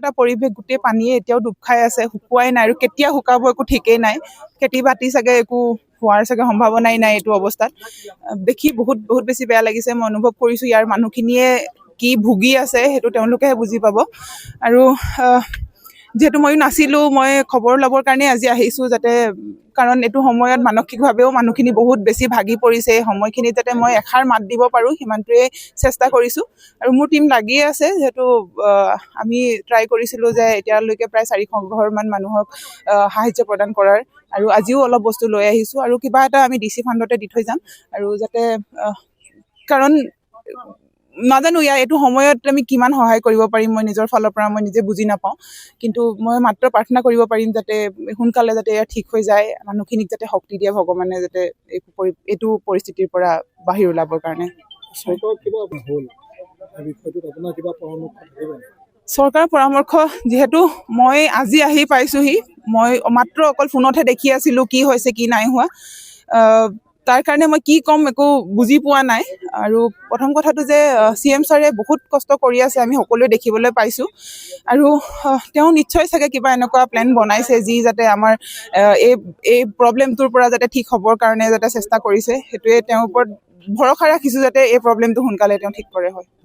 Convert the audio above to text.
এটা পৰিৱেশ গোটেই পানীয়ে এতিয়াও ডুব খাই আছে, শুকুৱাই নাই আৰু কেতিয়া শুকাব একো ঠিকেই নাই। খেতি বাতি চাগে একো হোৱাৰ চাগে সম্ভাৱনাই নাই এইটো অৱস্থাত। দেখি বহুত বহুত বেছি বেয়া লাগিছে। মই অনুভৱ কৰিছোঁ ইয়াৰ মানুহখিনিয়ে কি ভুগি আছে সেইটো তেওঁলোকেহে বুজি পাব। আৰু যিহেতু ময়ো নাছিলোঁ, মই খবৰ ল'বৰ কাৰণে আজি আহিছোঁ, যাতে কাৰণ এইটো সময়ত মানসিকভাৱেও মানুহখিনি বহুত বেছি ভাগি পৰিছে। এই সময়খিনিত যাতে মই এষাৰ মাত দিব পাৰোঁ সিমানটোৱে চেষ্টা কৰিছোঁ। আৰু মোৰ টীম লাগিয়ে আছে, যিহেতু আমি ট্ৰাই কৰিছিলোঁ যে এতিয়ালৈকে প্ৰায় 400 ঘৰমান মানুহক সাহাৰ্য প্ৰদান কৰাৰ, আৰু আজিও অলপ বস্তু লৈ আহিছোঁ আৰু কিবা এটা আমি DC ফাণ্ডতে দি থৈ যাম। আৰু যাতে কাৰণ নাজানো এইটো সময়ত আমি কিমান সহায় কৰিব পাৰিম, মই নিজৰ ফালৰ পৰা মই নিজে বুজি নাপাওঁ। কিন্তু মই মাত্ৰ প্ৰাৰ্থনা কৰিব পাৰিম যাতে সোনকালে যাতে এয়া ঠিক হৈ যায়, মানুহখিনিক যাতে শক্তি দিয়ে ভগৱানে, যাতে এইটো পৰিস্থিতিৰ পৰা বাহিৰ ওলাবৰ কাৰণে। চৰকাৰৰ পৰামৰ্শ যিহেতু মই আজি আহি পাইছোঁহি, মই মাত্ৰ অকল ফোনতহে দেখি আছিলোঁ কি হৈছে কি নাই হোৱা। তাৰ কাৰণে মই কি ক'ম একো বুজি পোৱা নাই। আৰু প্ৰথম কথাটো যে CM ছাৰে বহুত কষ্ট কৰি আছে, আমি সকলোৱে দেখিবলৈ পাইছোঁ। আৰু তেওঁ নিশ্চয় চাগে কিবা এনেকুৱা প্লেন বনাইছে যি যাতে আমাৰ এই প্ৰব্লেমটোৰ পৰা যাতে ঠিক হ'বৰ কাৰণে যাতে চেষ্টা কৰিছে। সেইটোৱে তেওঁৰ ওপৰত ভৰসা ৰাখিছোঁ যাতে এই প্ৰব্লেমটো সোনকালে তেওঁ ঠিক কৰে হয়।